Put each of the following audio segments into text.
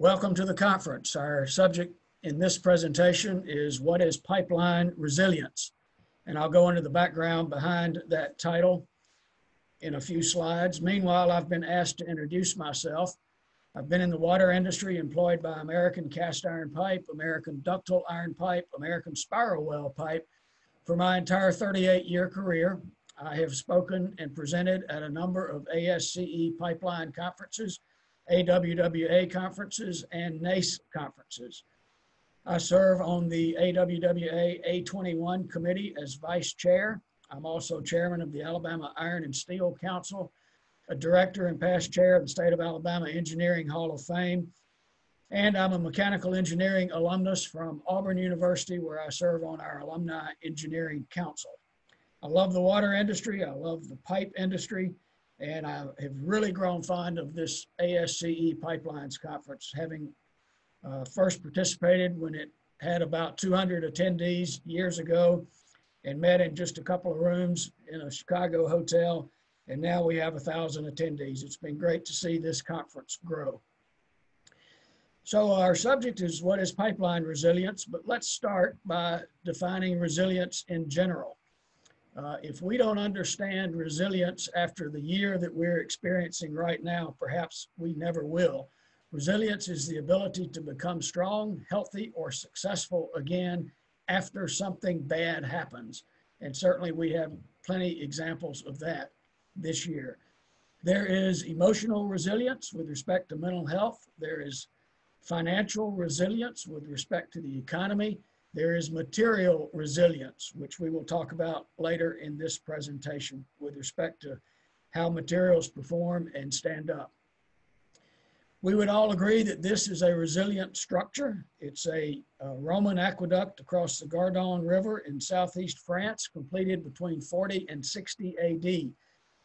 Welcome to the conference. Our subject in this presentation is what is pipeline resilience? And I'll go into the background behind that title in a few slides. Meanwhile, I've been asked to introduce myself. I've been in the water industry employed by American cast iron pipe, American ductile iron pipe, American spiral well pipe for my entire 38-year career. I have spoken and presented at a number of ASCE pipeline conferences, AWWA conferences, and NACE conferences. I serve on the AWWA A21 committee as vice chair. I'm also chairman of the Alabama Iron and Steel Council, a director and past chair of the State of Alabama Engineering Hall of Fame, and I'm a mechanical engineering alumnus from Auburn University, where I serve on our Alumni Engineering Council. I love the water industry, I love the pipe industry, and I have really grown fond of this ASCE Pipelines Conference, having first participated when it had about 200 attendees years ago and met in just a couple of rooms in a Chicago hotel, and now we have 1,000 attendees. It's been great to see this conference grow. So our subject is what is pipeline resilience, but let's start by defining resilience in general. If we don't understand resilience after the year that we're experiencing right now, perhaps we never will. Resilience is the ability to become strong, healthy, or successful again after something bad happens. And certainly we have plenty examples of that this year. There is emotional resilience with respect to mental health. There is financial resilience with respect to the economy. There is material resilience, which we will talk about later in this presentation with respect to how materials perform and stand up. We would all agree that this is a resilient structure. It's a Roman aqueduct across the Gaston River in southeast France, completed between 40 and 60 AD.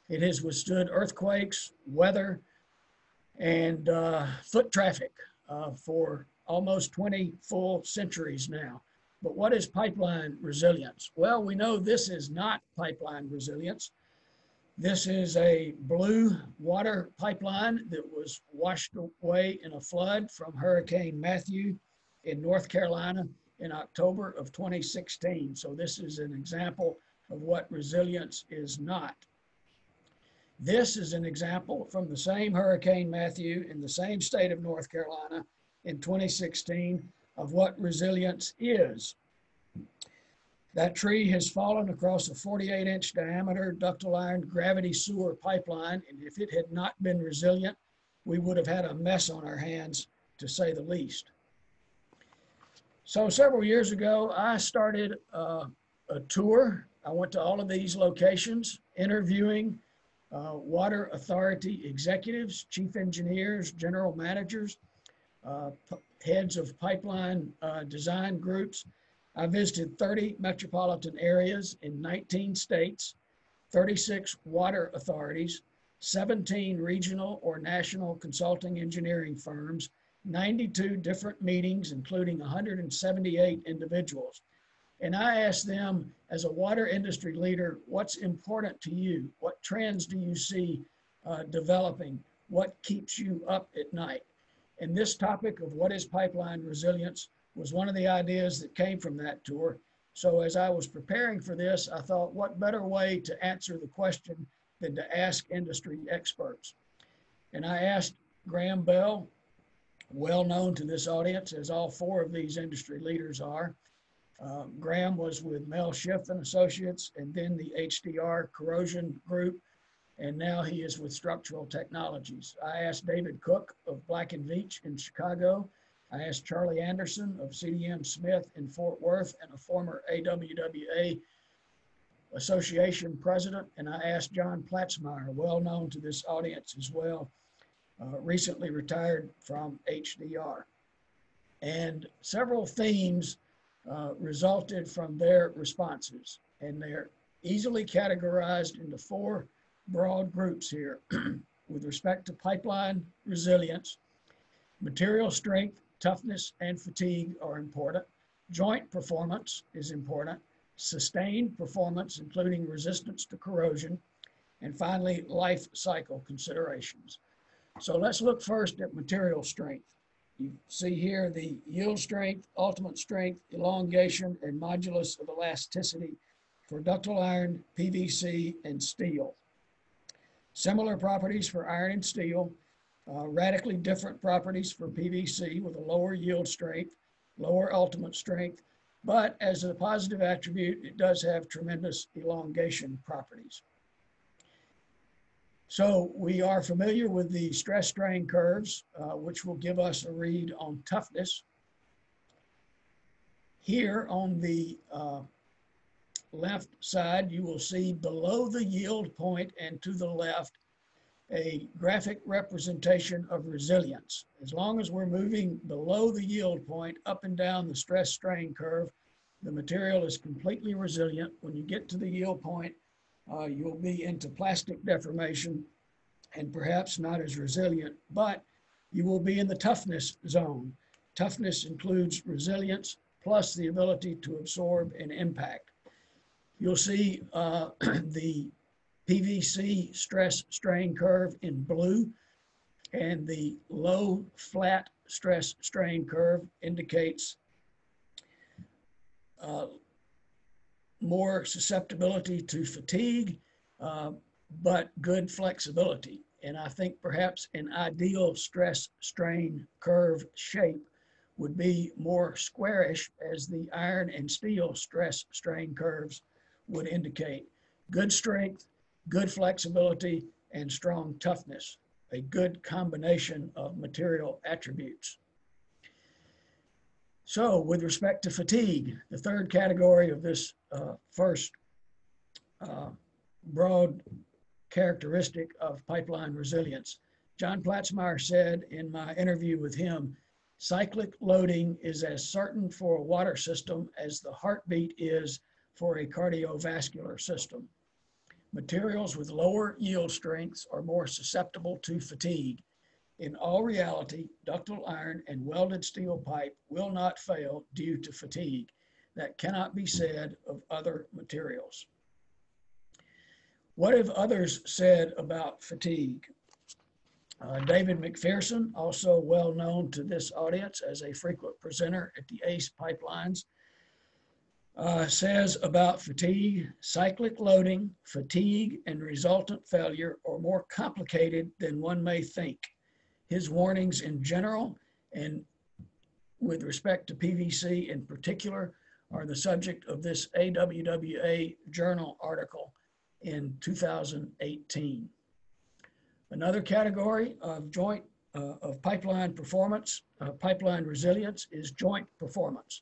It has withstood earthquakes, weather, and foot traffic for almost 20 full centuries now. But what is pipeline resilience? Well, we know this is not pipeline resilience. This is a blue water pipeline that was washed away in a flood from Hurricane Matthew in North Carolina in October of 2016. So this is an example of what resilience is not. This is an example from the same Hurricane Matthew in the same state of North Carolina in 2016 of what resilience is. That tree has fallen across a 48-inch diameter ductile iron gravity sewer pipeline, and if it had not been resilient, we would have had a mess on our hands, to say the least. So several years ago, I started a tour. I went to all of these locations, interviewing water authority executives, chief engineers, general managers, heads of pipeline design groups. I visited 30 metropolitan areas in 19 states, 36 water authorities, 17 regional or national consulting engineering firms, 92 different meetings, including 178 individuals. And I asked them, as a water industry leader, what's important to you? What trends do you see developing? What keeps you up at night? And this topic of what is pipeline resilience was one of the ideas that came from that tour. So as I was preparing for this, I thought, what better way to answer the question than to ask industry experts? And I asked Graham Bell, well known to this audience, as all four of these industry leaders are. Graham was with Mel Schiff and Associates, and then the HDR Corrosion Group, and now he is with Structural Technologies. I asked David Cook of Black & Veatch in Chicago. I asked Charlie Anderson of CDM Smith in Fort Worth and a former AWWA Association president. And I asked John Platzmeyer, well known to this audience as well, recently retired from HDR. And several themes resulted from their responses. And they're easily categorized into four broad groups here. With respect to pipeline resilience, material strength, toughness, and fatigue are important. Joint performance is important. Sustained performance, including resistance to corrosion. And finally, life cycle considerations. So let's look first at material strength. You see here the yield strength, ultimate strength, elongation, and modulus of elasticity for ductile iron, PVC, and steel. Similar properties for iron and steel, radically different properties for PVC with a lower yield strength, lower ultimate strength, but as a positive attribute, it does have tremendous elongation properties. So we are familiar with the stress strain curves, which will give us a read on toughness. Here on the left side, you will see below the yield point and to the left, a graphic representation of resilience. As long as we're moving below the yield point, up and down the stress strain curve, the material is completely resilient. When you get to the yield point, you'll be into plastic deformation and perhaps not as resilient, but you will be in the toughness zone. Toughness includes resilience plus the ability to absorb an impact. You'll see the PVC stress strain curve in blue, and the low flat stress strain curve indicates more susceptibility to fatigue, but good flexibility. And I think perhaps an ideal stress strain curve shape would be more squarish, as the iron and steel stress strain curves would indicate. Good strength, good flexibility, and strong toughness, a good combination of material attributes. So with respect to fatigue, the third category of this first broad characteristic of pipeline resilience, John Platzmeyer said in my interview with him, cyclic loading is as certain for a water system as the heartbeat is for a cardiovascular system. Materials with lower yield strengths are more susceptible to fatigue. In all reality, ductile iron and welded steel pipe will not fail due to fatigue. That cannot be said of other materials. What have others said about fatigue? David McPherson, also well known to this audience as a frequent presenter at the ASCE Pipelines, says about fatigue, cyclic loading, fatigue, and resultant failure are more complicated than one may think. His warnings in general, and with respect to PVC in particular, are the subject of this AWWA journal article in 2018. Another category of pipeline performance, pipeline resilience, is joint performance.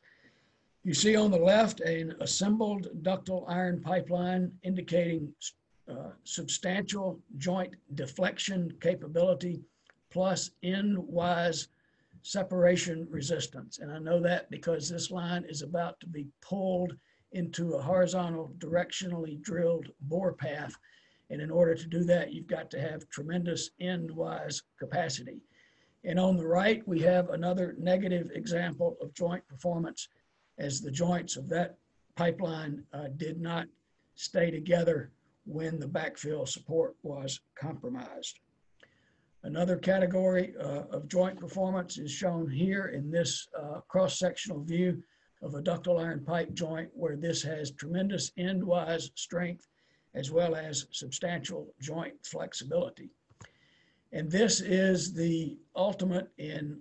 You see on the left an assembled ductile iron pipeline indicating substantial joint deflection capability plus end-wise separation resistance. And I know that because this line is about to be pulled into a horizontal directionally drilled bore path. And in order to do that, you've got to have tremendous end-wise capacity. And on the right, we have another negative example of joint performance, as the joints of that pipeline did not stay together when the backfill support was compromised. Another category of joint performance is shown here in this cross-sectional view of a ductile iron pipe joint, where this has tremendous end-wise strength as well as substantial joint flexibility. And this is the ultimate in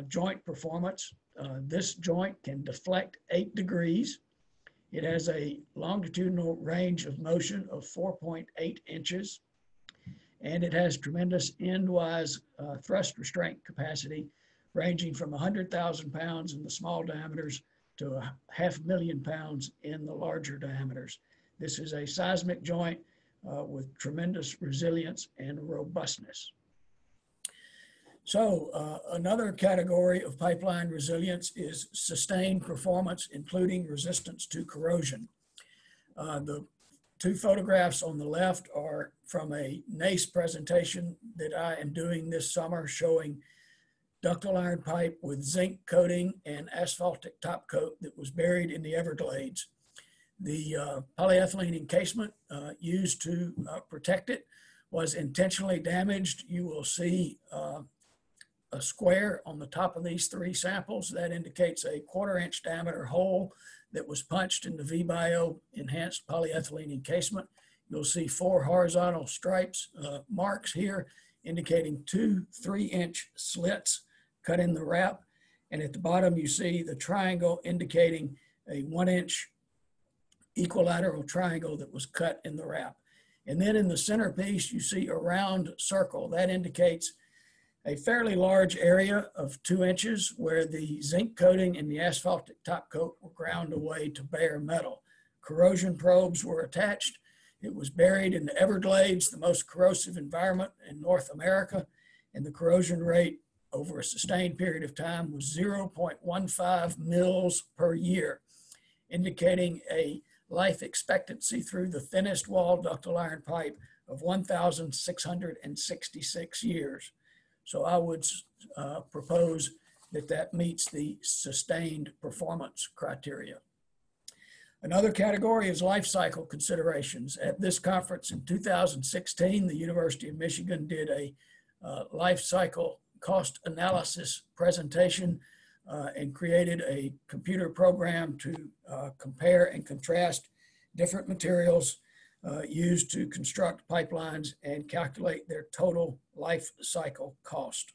joint performance. This joint can deflect 8 degrees. It has a longitudinal range of motion of 4.8 inches, and it has tremendous end-wise thrust restraint capacity, ranging from 100,000 pounds in the small diameters to 500,000 pounds in the larger diameters. This is a seismic joint with tremendous resilience and robustness. So another category of pipeline resilience is sustained performance, including resistance to corrosion. The two photographs on the left are from a NACE presentation that I am doing this summer, showing ductile iron pipe with zinc coating and asphaltic top coat that was buried in the Everglades. The polyethylene encasement used to protect it was intentionally damaged. You will see a square on the top of these three samples. That indicates a 1/4 inch diameter hole that was punched in the VBIO enhanced polyethylene encasement. You'll see 4 horizontal stripes, marks here, indicating 2 3-inch slits cut in the wrap. And at the bottom, you see the triangle indicating a 1-inch equilateral triangle that was cut in the wrap. And then in the centerpiece, you see a round circle. That indicates a fairly large area of 2 inches where the zinc coating and the asphaltic top coat were ground away to bare metal. Corrosion probes were attached. It was buried in the Everglades, the most corrosive environment in North America, and the corrosion rate over a sustained period of time was 0.15 mils per year, indicating a life expectancy through the thinnest wall ductile iron pipe of 1,666 years. So I would propose that that meets the sustained performance criteria. Another category is life cycle considerations. At this conference in 2016, the University of Michigan did a life cycle cost analysis presentation and created a computer program to compare and contrast different materials used to construct pipelines and calculate their total life cycle cost.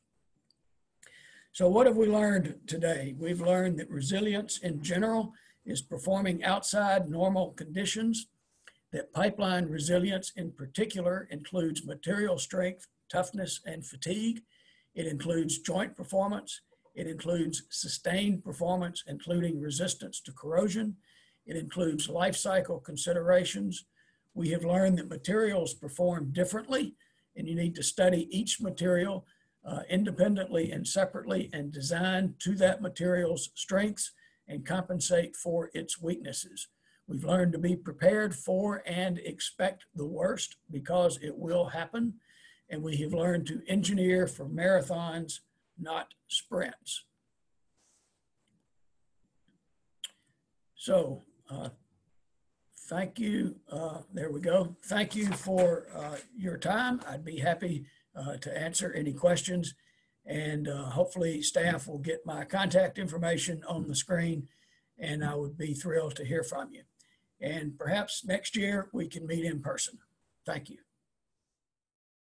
So what have we learned today? We've learned that resilience in general is performing outside normal conditions, that pipeline resilience in particular includes material strength, toughness, and fatigue. It includes joint performance. It includes sustained performance, including resistance to corrosion. It includes life cycle considerations. We have learned that materials perform differently, and you need to study each material independently and separately and design to that material's strengths and compensate for its weaknesses. We've learned to be prepared for and expect the worst because it will happen. And we have learned to engineer for marathons, not sprints. So thank you. There we go. Thank you for your time. I'd be happy to answer any questions. And hopefully staff will get my contact information on the screen, and I would be thrilled to hear from you. And perhaps next year we can meet in person. Thank you.